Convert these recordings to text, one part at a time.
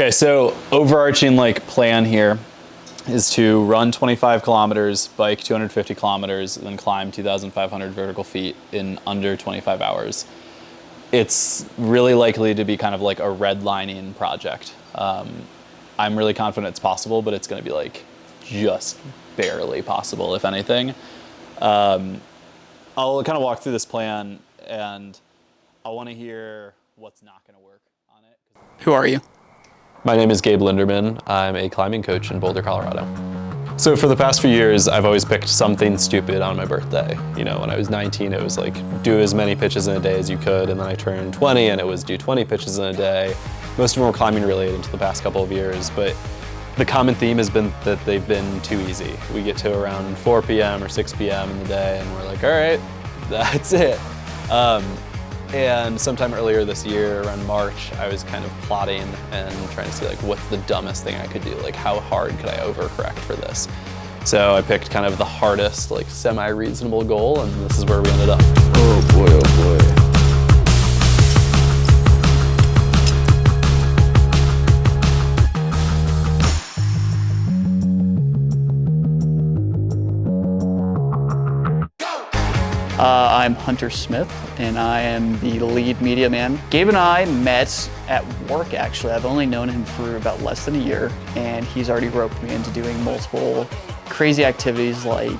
Okay, so overarching like plan here is to run 25 kilometers, bike 250 kilometers, and then climb 2,500 vertical feet in under 25 hours. It's really likely to be kind of like a redlining project. I'm really confident it's possible, but it's going to be like just barely possible, if anything. I'll kind of walk through this plan, and I want to hear what's not going to work on it. Who are you? My name is Gabe Linderman. I'm a climbing coach in Boulder, Colorado. So for the past few years, I've always picked something stupid on my birthday. You know, when I was 19, it was like, do as many pitches in a day as you could, and then I turned 20, and it was do 20 pitches in a day. Most of them were climbing related until the past couple of years, but the common theme has been that they've been too easy. We get to around 4 p.m. or 6 p.m. in the day, and we're like, all right, that's it. And sometime earlier this year, around March, I was kind of plotting and trying to see like, what's the dumbest thing I could do? Like, how hard could I overcorrect for this? So I picked kind of the hardest, like semi-reasonable goal, and this is where we ended up. Oh boy, oh boy. I'm Hunter Smith, and I am the lead media man. Gabe and I met at work, actually. I've only known him for about less than a year, and he's already roped me into doing multiple crazy activities like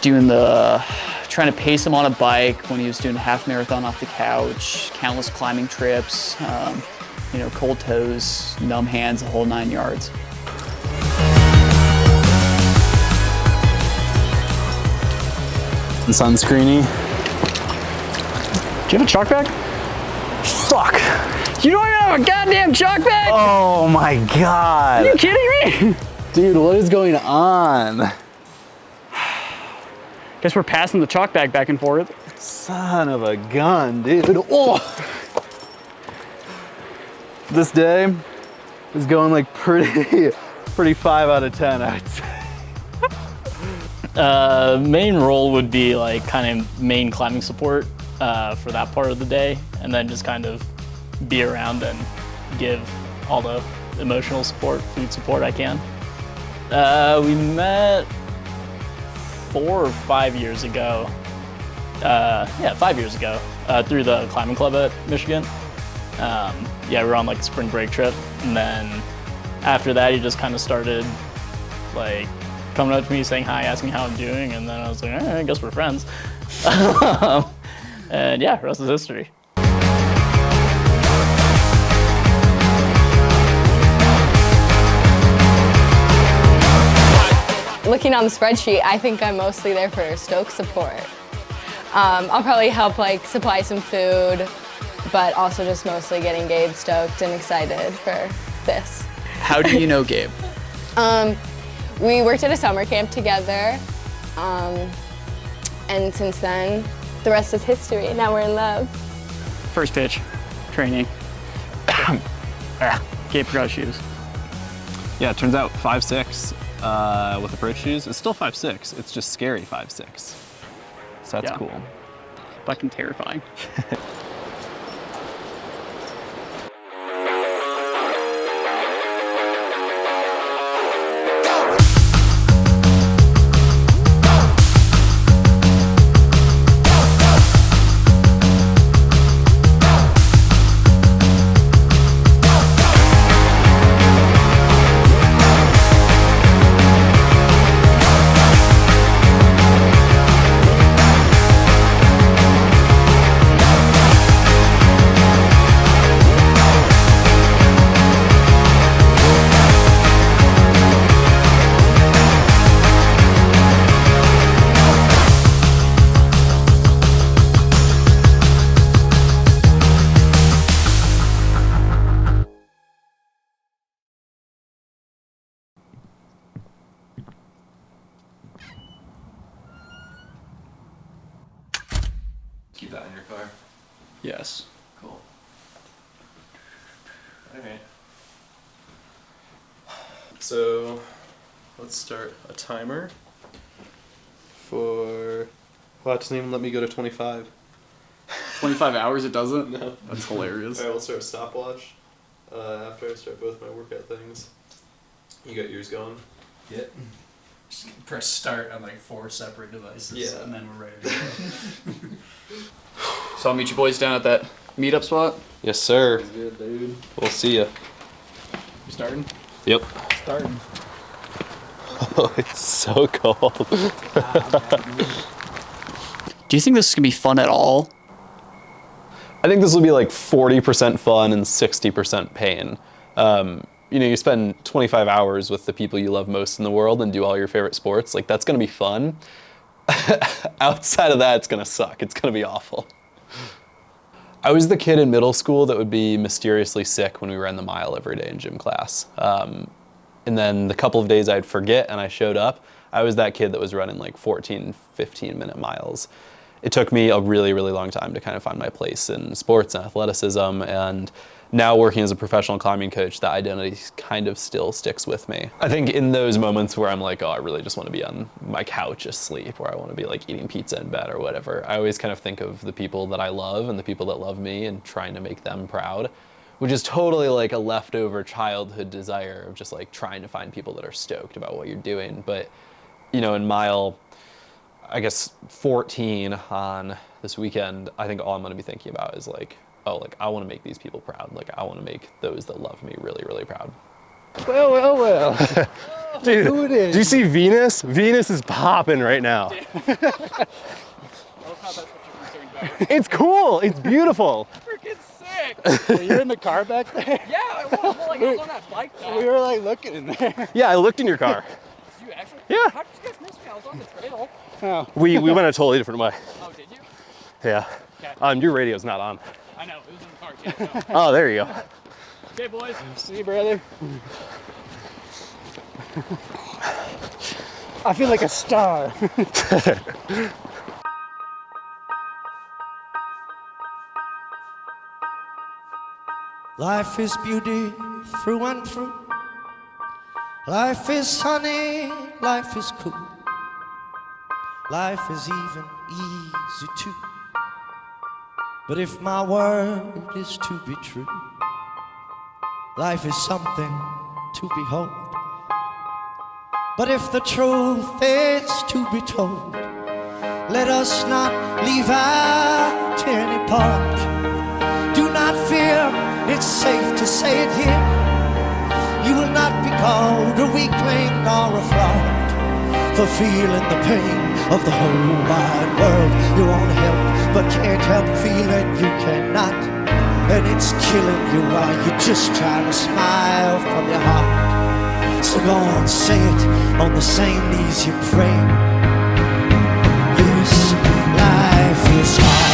trying to pace him on a bike when he was doing a half marathon off the couch, countless climbing trips, cold toes, numb hands, the whole 9 yards. Sunscreeny. Do you have a chalk bag? Fuck! You don't even have a goddamn chalk bag? Oh my god! Are you kidding me? Dude, what is going on? Guess we're passing the chalk bag back and forth. Son of a gun, dude. Oh! This day is going like pretty 5 out of 10, I would say. Main role would be like kind of main climbing support for that part of the day, and then just kind of be around and give all the emotional support, food support I can. We met 4 or 5 years ago. 5 years ago through the climbing club at Michigan. We were on like a spring break trip, and then after that he just kind of started like coming up to me saying hi, asking how I'm doing, and then I was like, I guess we're friends. And yeah, rest is history. Looking on the spreadsheet, I think I'm mostly there for Stoke support. I'll probably help like supply some food, but also just mostly getting Gabe stoked and excited for this. How do you know Gabe? We worked at a summer camp together, and since then, the rest is history. Now we're in love. First pitch, training. Gabe forgot his shoes. Yeah, it turns out 5'6" with approach shoes. It's still 5'6". It's just scary 5'6". So that's cool. Fucking terrifying. Keep that in your car. Yes. Cool. Alright. So let's start a timer for, well, it doesn't even let me go to 25. 25 hours it doesn't? No. That's hilarious. Alright, we'll start a stopwatch. after I start both my workout things. You got yours going? Yeah. Just press start on like 4 separate devices, and then we're ready to go. So I'll meet you boys down at that meetup spot. Yes, sir. Good, dude. We'll see ya. You starting? Yep. Starting. Oh, it's so cold. Do you think this is gonna be fun at all? I think this will be like 40% fun and 60% pain. You spend 25 hours with the people you love most in the world and do all your favorite sports. Like, that's gonna be fun. Outside of that, it's gonna suck. It's gonna be awful. I was the kid in middle school that would be mysteriously sick when we ran the mile every day in gym class. And then the couple of days I'd forget and I showed up, I was that kid that was running like 14, 15-minute miles. It took me a really, really long time to kind of find my place in sports and athleticism, and now working as a professional climbing coach, that identity kind of still sticks with me. I think in those moments where I'm like, oh, I really just want to be on my couch asleep, or I want to be like eating pizza in bed or whatever, I always kind of think of the people that I love and the people that love me and trying to make them proud, which is totally like a leftover childhood desire of just like trying to find people that are stoked about what you're doing. But, in mile, I guess 14 on this weekend, I think all I'm going to be thinking about is like, oh, like I want to make these people proud. Like I want to make those that love me really, really proud. Well. Dude, do you see Venus? Venus is popping right now. It's cool. It's beautiful. Freaking sick! Well, you're in the car back there? Yeah, I was on that bike path. We were like looking in there. Yeah, I looked in your car. You actually? Yeah. How did you guys miss me? I was on the trail. Oh. We went a totally different way. Oh, did you? Yeah. Okay. Your radio's not on. I know, it was in the car too. So. Oh, there you go. Okay, boys. See you, brother. I feel like a star. Life is beauty through and through. Life is sunny, life is cool. Life is even easy too. But if my word is to be true, life is something to behold. But if the truth is to be told, let us not leave out any part. Do not fear, it's safe to say it here. You will not be called a weakling nor a fraud for feeling the pain of the whole wide world. You want to help, but can't help feeling you cannot. And it's killing you while you're just trying to smile from your heart. So go on, say it on the same knees you pray. Yes, life is hard.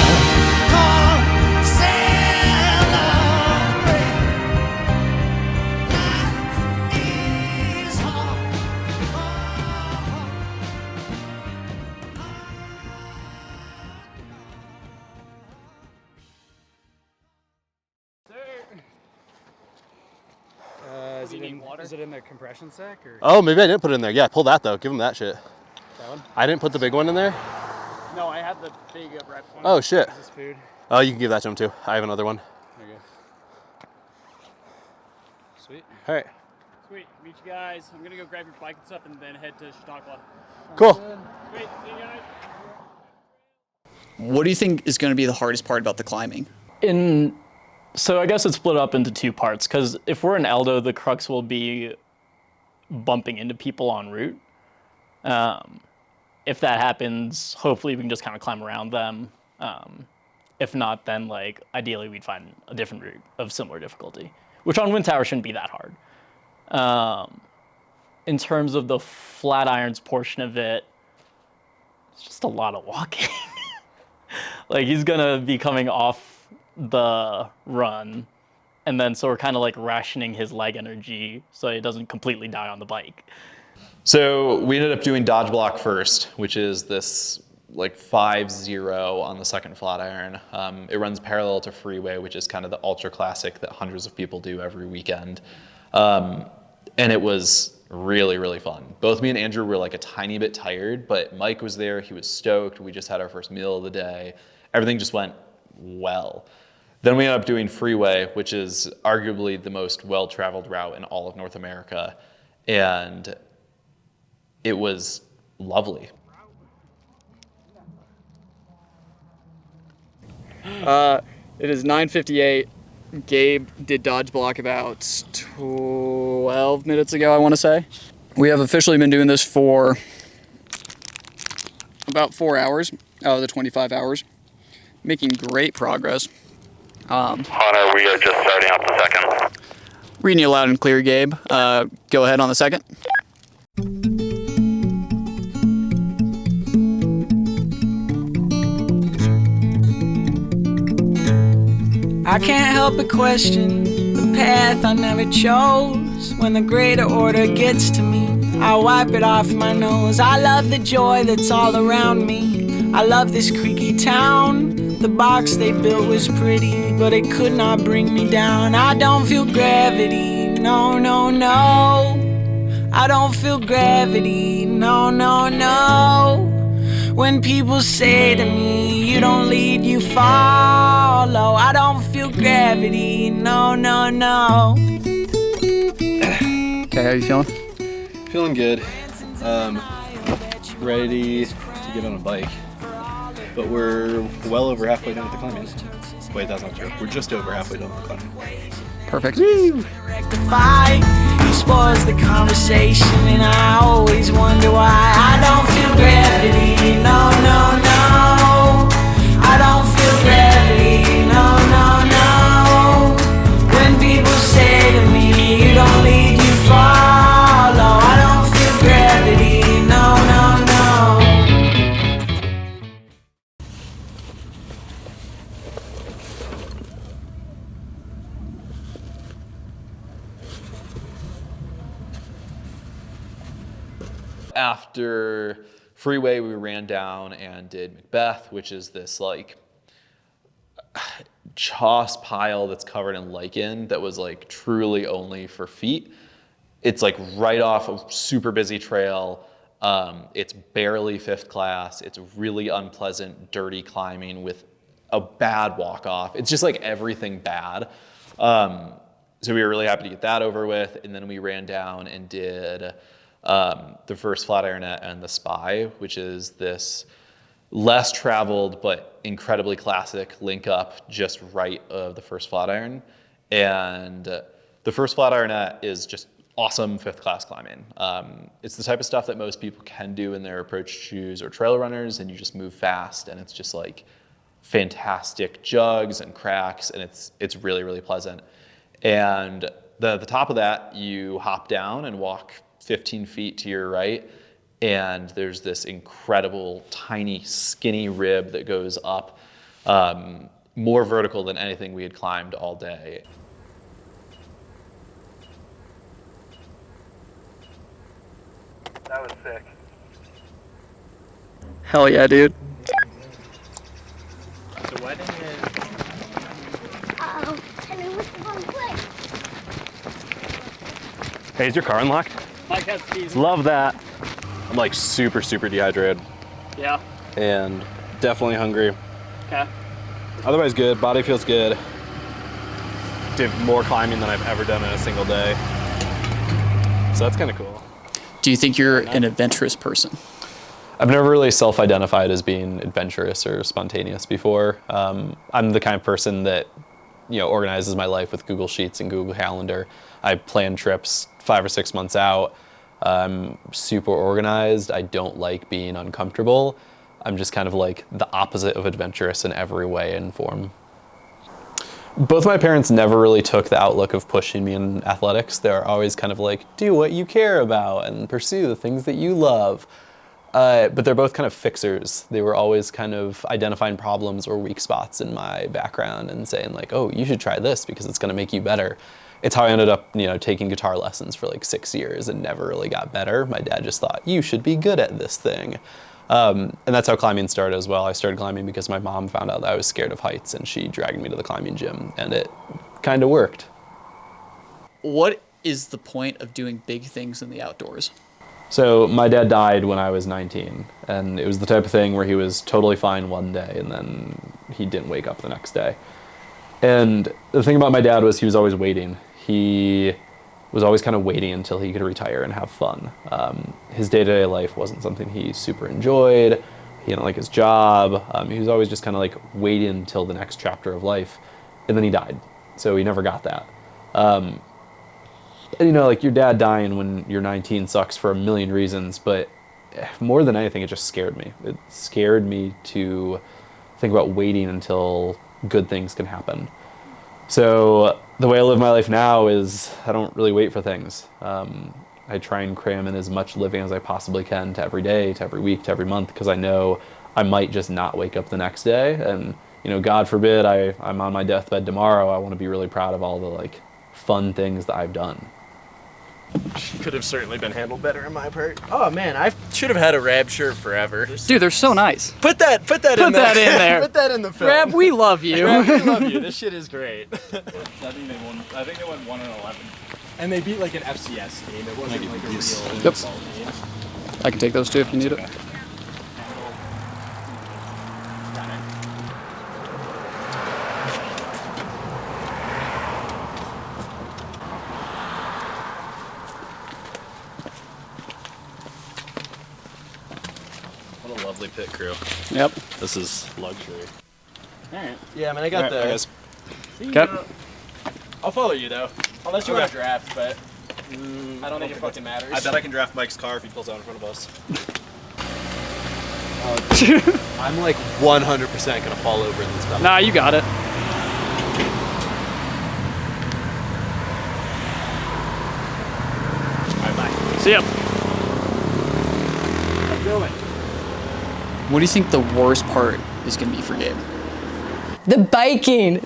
Is it in the compression sack? Or? Oh, maybe I didn't put it in there. Yeah, pull that though. Give him that shit. That one? I didn't put the big one in there. No, I have the big rep one. Oh, shit. This is food. Oh, you can give that to him too. I have another one. There you go. Sweet. All right. Sweet. Meet you guys. I'm gonna go grab your bike and stuff and then head to Chautauqua. Cool. Sweet. See you guys. What do you think is going to be the hardest part about the climbing? So I guess it's split up into 2 parts, because if we're in Eldo, the crux will be bumping into people en route. If that happens, hopefully we can just kind of climb around them. If not, then like ideally we'd find a different route of similar difficulty, which on Wind Tower shouldn't be that hard. In terms of the Flatirons portion of it, it's just a lot of walking. Like he's gonna be coming off the run, and then so we're kind of like rationing his leg energy so he doesn't completely die on the bike. So we ended up doing dodge block first, which is this like 5-0 on the second Flatiron. It runs parallel to freeway, which is kind of the ultra classic that hundreds of people do every weekend. And it was really, really fun. Both me and Andrew were like a tiny bit tired, but Mike was there, he was stoked. We just had our first meal of the day. Everything just went well. Then we ended up doing freeway, which is arguably the most well-traveled route in all of North America. And it was lovely. It is 9:58. Gabe did dodge block about 12 minutes ago, I want to say. We have officially been doing this for about 4 hours out of the 25 hours. Making great progress. Hunter, we are just starting up the second. Reading you loud and clear, Gabe. Go ahead on the second. I can't help but question the path I never chose. When the greater order gets to me, I wipe it off my nose. I love the joy that's all around me. I love this creaky town. The box they built was pretty, but it could not bring me down. I don't feel gravity, no, no, no. I don't feel gravity, no, no, no. When people say to me, you don't lead, you follow. I don't feel gravity, no, no, no. Okay, how you feeling? Feeling good. Ready to get on a bike. But we're well over halfway done with the climbing. Wait, that's not true. We're just over halfway done with the climbing. Perfect. Rectify, he spoils the conversation, and I always wonder why. I don't feel gravity, no, no, no. I don't feel gravity, no, no, no. When people say to me, you don't lead, you follow. I don't feel gravity, no, no, no. After freeway, we ran down and did Macbeth, which is this like choss pile that's covered in lichen that was like truly only for feet. It's like right off a super busy trail. It's barely fifth class. It's really unpleasant, dirty climbing with a bad walk off. It's just like everything bad. So we were really happy to get that over with. And then we ran down and did the first Flatironet and the Spy, which is this less traveled but incredibly classic link up just right of the first Flatiron. And the first Flatironet is just awesome fifth class climbing. It's the type of stuff that most people can do in their approach shoes or trail runners, and you just move fast, and it's just like fantastic jugs and cracks, and it's really, really pleasant. And the top of that, you hop down and walk 15 feet to your right, and there's this incredible tiny skinny rib that goes up, more vertical than anything we had climbed all day. That was sick. Hell yeah, dude. The wedding is... Uh-oh, I mean, what's the wrong place? Hey, is your car unlocked? Mike has keys. Love that. I'm like super, super dehydrated Yeah. and definitely hungry. Okay. Otherwise good, body feels good. Did more climbing than I've ever done in a single day. So that's kind of cool. Do you think you're an adventurous person? I've never really self-identified as being adventurous or spontaneous before. I'm the kind of person that, organizes my life with Google Sheets and Google Calendar. I plan trips 5 or 6 months out. I'm super organized. I don't like being uncomfortable. I'm just kind of like the opposite of adventurous in every way and form. Both my parents never really took the outlook of pushing me in athletics. They were always kind of like, do what you care about and pursue the things that you love. But they're both kind of fixers. They were always kind of identifying problems or weak spots in my background and saying like, oh, you should try this because it's gonna make you better. It's how I ended up, taking guitar lessons for like 6 years and never really got better. My dad just thought, you should be good at this thing. And that's how climbing started as well. I started climbing because my mom found out that I was scared of heights and she dragged me to the climbing gym, and it kind of worked. What is the point of doing big things in the outdoors? So my dad died when I was 19, and it was the type of thing where he was totally fine one day and then he didn't wake up the next day. And the thing about my dad was he was always waiting. He was always kind of waiting until he could retire and have fun. His day-to-day life wasn't something he super enjoyed. He didn't like his job. He was always just kind of like waiting until the next chapter of life, and then he died. So he never got that. And you know, like your dad dying when you're 19 sucks for a million reasons, but more than anything, it just scared me. It scared me to think about waiting until good things can happen. So the way I live my life now is I don't really wait for things. I try and cram in as much living as I possibly can to every day, to every week, to every month, because I know I might just not wake up the next day. And, you know, God forbid I'm on my deathbed tomorrow. I want to be really proud of all the like fun things that I've done. Could have certainly been handled better in my part. Oh man, I should have had a Rab shirt forever. Dude, they're so nice. Put that in there. In there. Put that in the film. Rab, we love you. Rab, we love you. This shit is great. I think they went 1-11. And they beat like an FCS team. It wasn't like a real Yep. football team. I can take those too if you need it. What a lovely pit crew. Yep. This is luxury. Alright. Yeah, I mean, I got the. guys. Okay. I'll follow you though. Unless you want to draft, but I don't think it fucking matters. I bet I can draft Mike's car if he pulls out in front of us. I'm like 100% gonna fall over in this battle. Nah, you got it. Alright, bye. See ya. I'm going. What do you think the worst part is going to be for Gabe? The biking.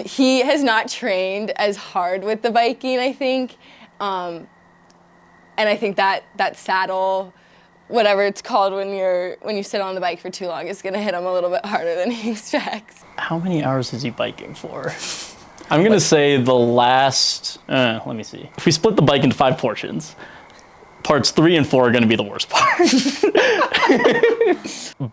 He has not trained as hard with the biking, I think. And I think that saddle, whatever it's called when you sit on the bike for too long, is gonna hit him a little bit harder than he expects. How many hours is he biking for? I'm gonna say the last, let me see. If we split the bike into 5 portions, parts 3 and 4 are gonna be the worst part.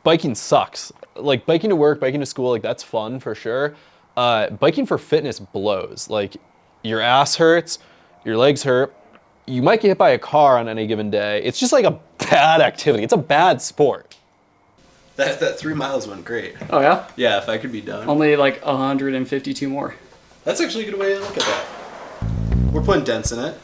Biking sucks. Like biking to work, biking to school, like that's fun for sure. Biking for fitness blows. Like your ass hurts, your legs hurt. You might get hit by a car on any given day. It's just like a bad activity. It's a bad sport. That 3 miles went great. Oh yeah? Yeah, if I could be done. Only like 152 more. That's actually a good way to look at that. We're putting dents in it.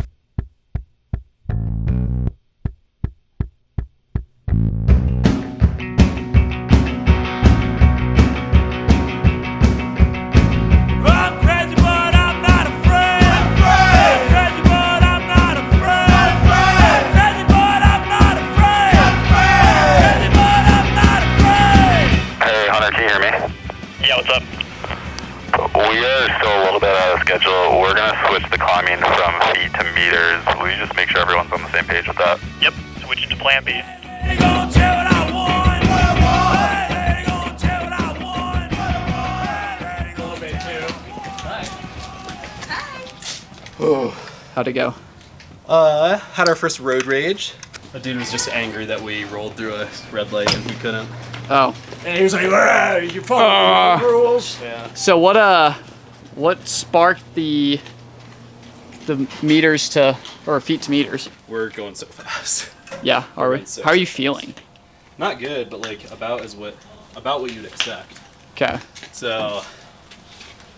We are still a little bit out of schedule. We're going to switch the climbing from feet to meters. Will you just make sure everyone's on the same page with that? Yep, switching to plan B. How'd it go? Had our first road rage. A dude was just angry that we rolled through a red light and he couldn't. Oh. And he was like, "Ah, you follow the rules." Yeah. So what sparked the meters to, or feet to meters? We're going so fast. Yeah, are we? So How are you feeling? Not good, but like about what you'd expect. Okay. So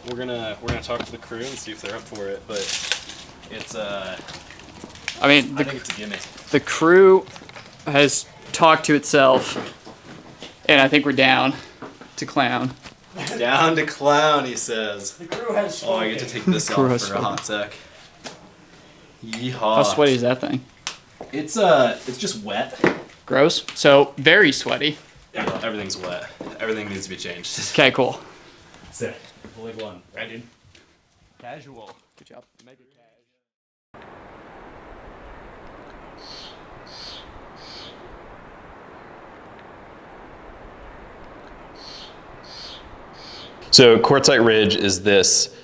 we're gonna talk to the crew and see if they're up for it, but it's I mean, I think it's a gimme. the crew has talked to itself, and I think we're down to clown. Down to clown, he says. The crew has Oh, I get to take this crew off has for a hot sec. Yeehaw. How sweaty is that thing? It's just wet. Gross. So very sweaty. Yeah, everything's wet. Everything needs to be changed. Okay, cool. Sick. Only one. Right, dude? Casual. Good job. Make it casual. So Quartzite Ridge is this,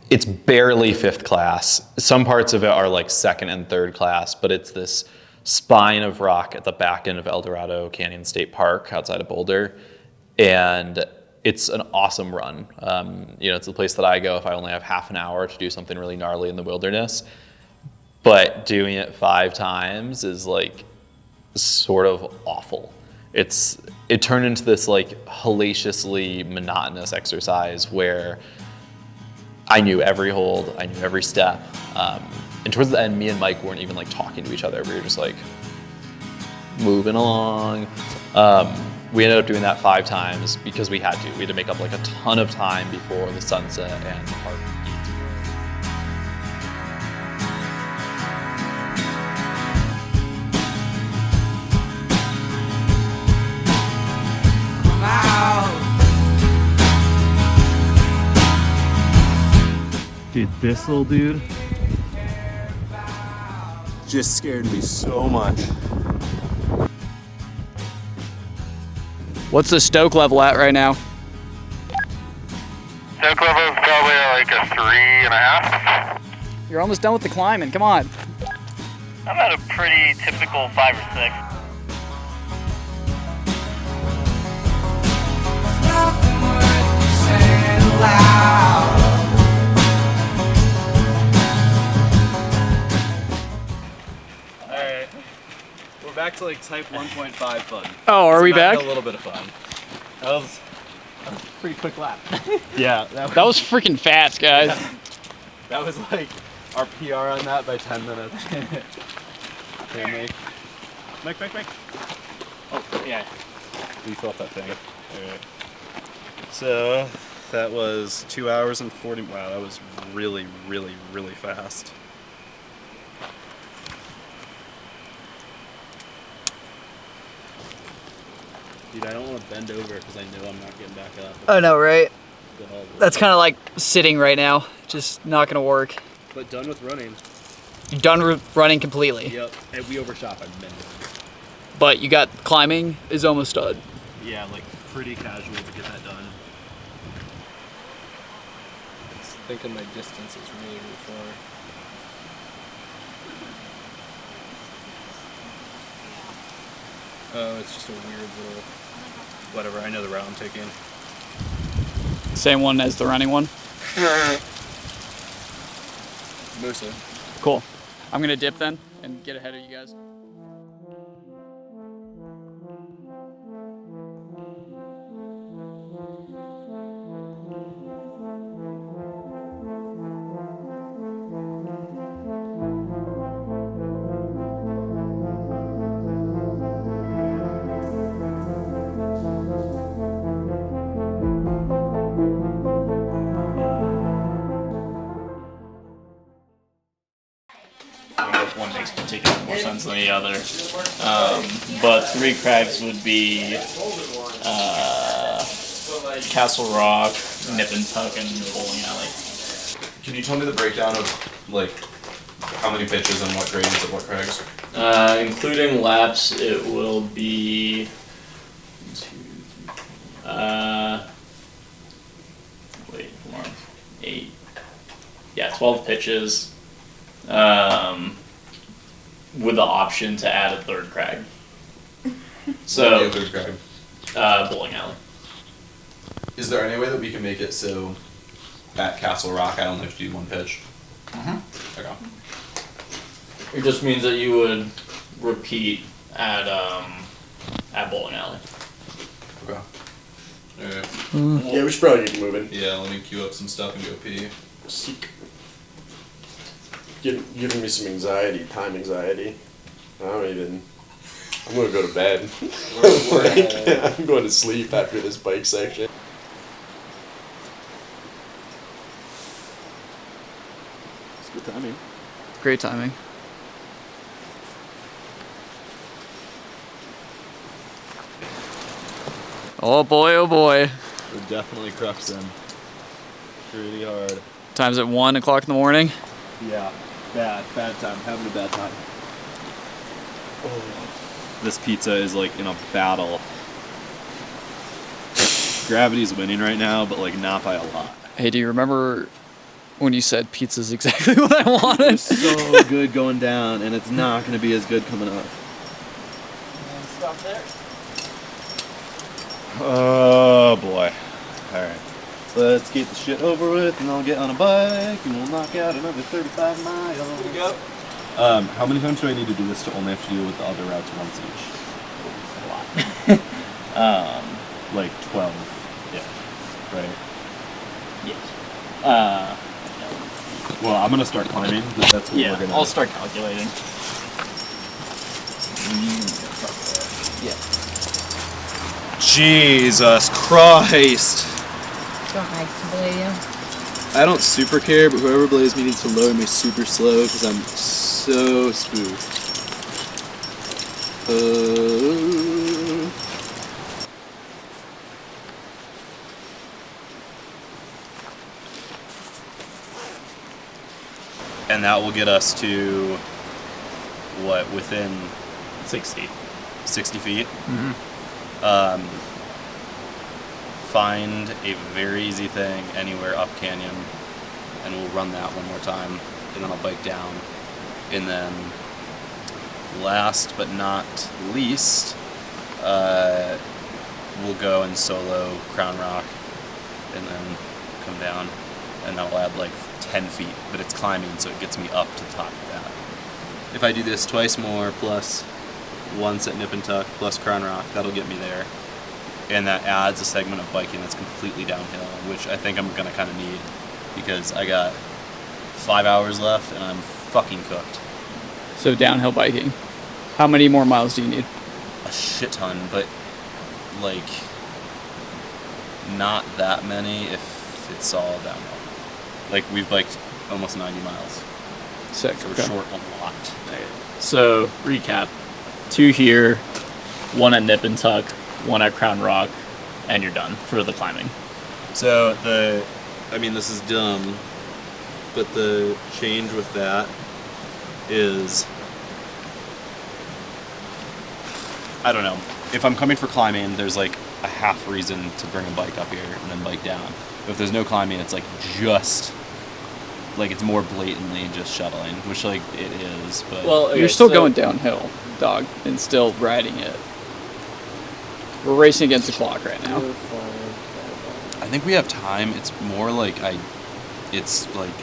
it's barely 5th class. Some parts of it are like 2nd and 3rd class, but it's this spine of rock at the back end of El Dorado Canyon State Park outside of Boulder. and it's an awesome run. You know, it's the place that I go if I only have half an hour to do something really gnarly in the wilderness. But doing it 5 times is like sort of awful. It turned into this like hellaciously monotonous exercise where I knew every hold, I knew every step. And towards the end, me and Mike weren't even like talking to each other. We were just like moving along. We ended up doing that 5 times because we had to. We had to make up like a ton of time before the sunset and the park. Dude, this little dude just scared me so much. What's the stoke level at right now? Stoke level is probably like a 3.5. You're almost done with the climbing, come on. I'm at a pretty typical 5 or 6. Alright, we're back to like type 1.5 fun. Oh, are we back? A little bit of fun. That was a pretty quick lap. Yeah, that was freaking fast, guys. that was like our PR on that by 10 minutes. Okay, Mike. Oh, yeah. You fill up that thing. Alright. So, that was 2 hours and 40, wow, that was really, really, really fast. Dude, I don't want to bend over because I know I'm not getting back up. I know, right? That's kind of like sitting right now. Just not gonna work. But done with running. You're done with running completely. Yep, and we overshot by minutes. But you got climbing is almost done. Yeah, like pretty casual to get that done. It's thinking my distance is really, really far. Oh, it's just a weird little, whatever, I know the route I'm taking. Same one as the running one? Mostly. Cool. I'm gonna dip then and get ahead of you guys. One makes particularly more sense than the other. But 3 crags would be Castle Rock, Nip and Tuck, and Bowling Alley. Can you tell me the breakdown of like how many pitches and what grades of what crags? Including laps, it will be 12 pitches. With the option to add a 3rd crag. So, What would be a 3rd crag? Bowling Alley. Is there any way that we can make it so at Castle Rock I only have to do 1 pitch? Okay. It just means that you would repeat at Bowling Alley. Okay. Alright. Yeah, we should probably keep moving. Yeah, let me queue up some stuff and go pee. Seek. Giving me some anxiety, time anxiety. I'm gonna go to bed. I'm going to sleep after this bike section. It's good timing. Great timing. Oh boy, oh boy. We're definitely cruxing. Pretty hard. Time's at 1 o'clock in the morning. Yeah. Bad time. Having a bad time. Oh. This pizza is like in a battle. Gravity's winning right now, but like not by a lot. Hey, do you remember when you said pizza's exactly what I wanted? It's so good going down, and it's not going to be as good coming up. Stop there. Oh boy. Alright. Let's get the shit over with and I'll get on a bike and we'll knock out another 35 miles. Here we go. How many times do I need to do this to only have to deal with the other routes once each? A lot. Like 12. Yeah. Right? Yes. Well, I'm gonna start climbing, but that's what we're gonna... I'll start calculating. Yeah. Jesus Christ! Don't like to belay you. I don't super care, but whoever blaze me needs to lower me super slow because I'm so spooked. And that will get us to what, within 60 feet? Mm-hmm. Find a very easy thing anywhere up canyon, and we'll run that one more time, and then I'll bike down. And then last but not least, we'll go and solo Crown Rock, and then come down, and that'll add like 10 feet, but it's climbing, so it gets me up to the top of that. If I do this twice more, plus once at Nip and Tuck, plus Crown Rock, that'll get me there. And that adds a segment of biking that's completely downhill, which I think I'm gonna kind of need, because I got 5 hours left and I'm fucking cooked. So downhill biking. How many more miles do you need? A shit ton, but like not that many if it's all downhill. Like we've biked almost 90 miles. Sick. So we're Okay. short a lot. So, recap. 2 here, 1 at Nip and Tuck, 1 at Crown Rock, and you're done for the climbing. So I mean this is dumb, but the change with that is, I don't know. If I'm coming for climbing, there's like a half reason to bring a bike up here and then bike down. If there's no climbing, it's like just, like it's more blatantly just shuttling, which like it is, but... Well, okay, you're still so- going downhill, dog, and still riding it. We're racing against the clock right now. I think we have time. It's more like it's like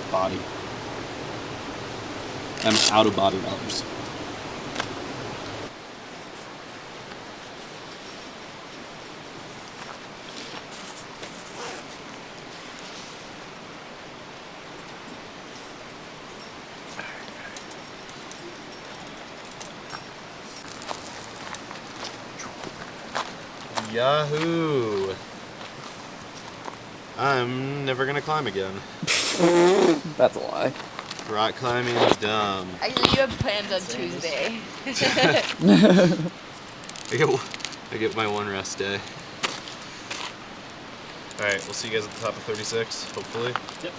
body. I'm out of body hours. Yahoo! I'm never gonna climb again. That's a lie. Rock climbing is dumb. Actually, you have plans on Tuesday. I get my one rest day. Alright, we'll see you guys at the top of 36, hopefully. Yep.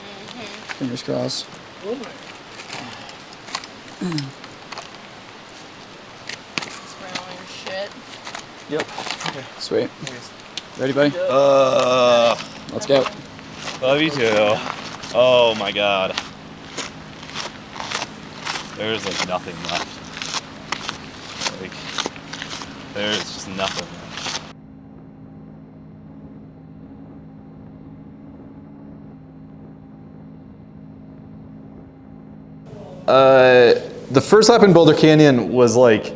Fingers crossed. Spray all your shit. Yep. Okay. Sweet. Ready, buddy? Let's go. Love you too. Oh my god. There's like nothing left. Like, there's just nothing left. The first lap in Boulder Canyon was like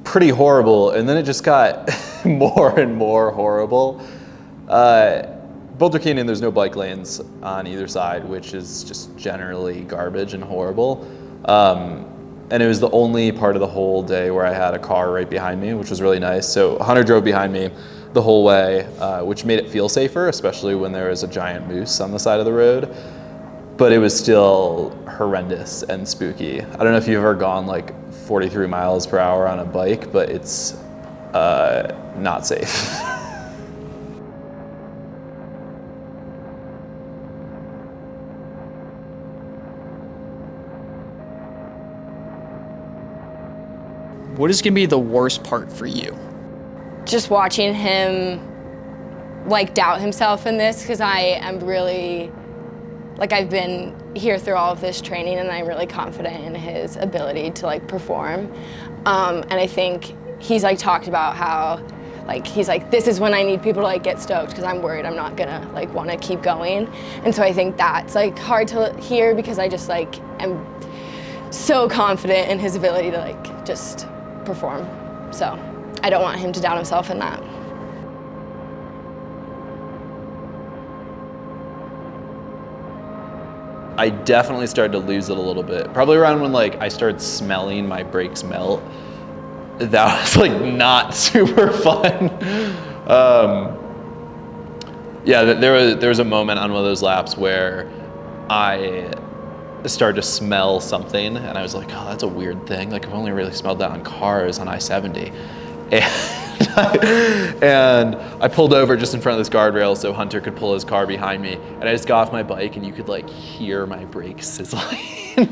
pretty horrible, and then it just got more and more horrible. Boulder Canyon, there's no bike lanes on either side, which is just generally garbage and horrible. And it was the only part of the whole day where I had a car right behind me, which was really nice. So Hunter drove behind me the whole way, which made it feel safer, especially when there was a giant moose on the side of the road. But it was still horrendous and spooky. I don't know if you've ever gone like 43 miles per hour on a bike, but it's not safe. What is gonna be the worst part for you? Just watching him like doubt himself in this, because I am really, like, I've been here through all of this training and I'm really confident in his ability to like perform. And I think he's like talked about how like, he's like, this is when I need people to like get stoked because I'm worried I'm not gonna like want to keep going. And so I think that's like hard to hear because I just like am so confident in his ability to like just perform. So I don't want him to doubt himself in that. I definitely started to lose it a little bit. Probably around when like I started smelling my brakes melt. That was like not super fun. Yeah, there was a moment on one of those laps where I started to smell something, and I was like, oh, that's a weird thing. Like I've only really smelled that on cars on I-70. And I pulled over just in front of this guardrail so Hunter could pull his car behind me, and I just got off my bike and you could like hear my brakes sizzling.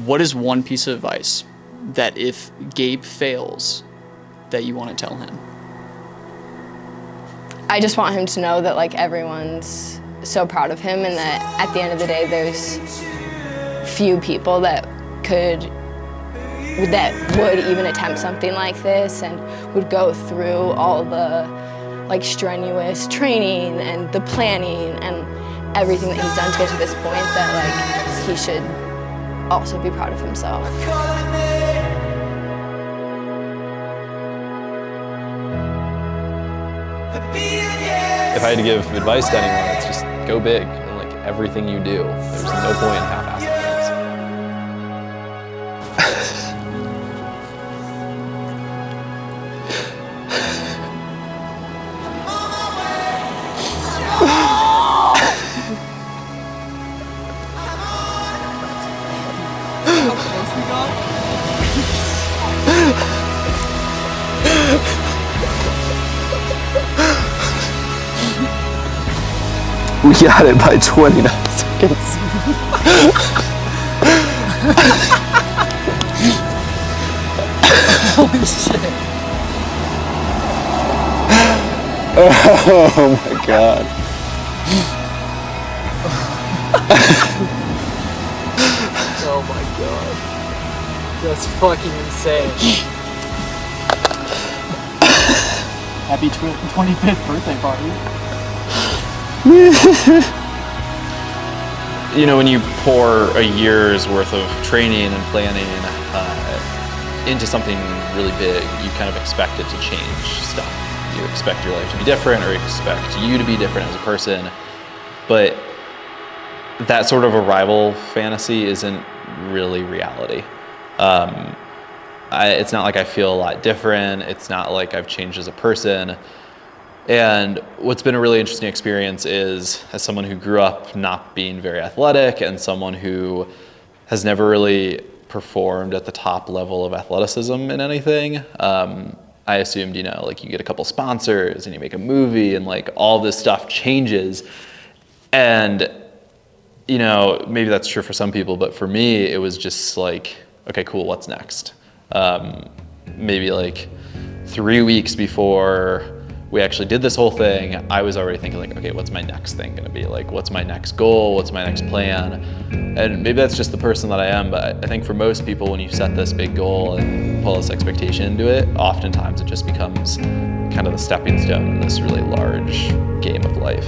What is one piece of advice that if Gabe fails, that you want to tell him? I just want him to know that like everyone's so proud of him, and that at the end of the day there's few people that would even attempt something like this and would go through all the like strenuous training and the planning and everything that he's done to get to this point, that like he should also be proud of himself. If I had to give advice to anyone, it's just go big in like everything you do. There's no point in half-assing We got it by 29 seconds. Holy shit. Oh my god. Oh my god. That's fucking insane. Happy 25th birthday party. You know, when you pour a year's worth of training and planning into something really big, you kind of expect it to change stuff. You expect your life to be different, or expect you to be different as a person. But that sort of arrival fantasy isn't really reality. It's not like I feel a lot different. It's not like I've changed as a person. And what's been a really interesting experience is, as someone who grew up not being very athletic and someone who has never really performed at the top level of athleticism in anything, I assumed, you know, like you get a couple sponsors and you make a movie and like all this stuff changes. And, you know, maybe that's true for some people, but for me, it was just like, okay, cool, what's next? Maybe like 3 weeks before we actually did this whole thing, I was already thinking like, okay, what's my next thing gonna be? Like, what's my next goal? What's my next plan? And maybe that's just the person that I am, but I think for most people, when you set this big goal and pull this expectation into it, oftentimes it just becomes kind of the stepping stone in this really large game of life.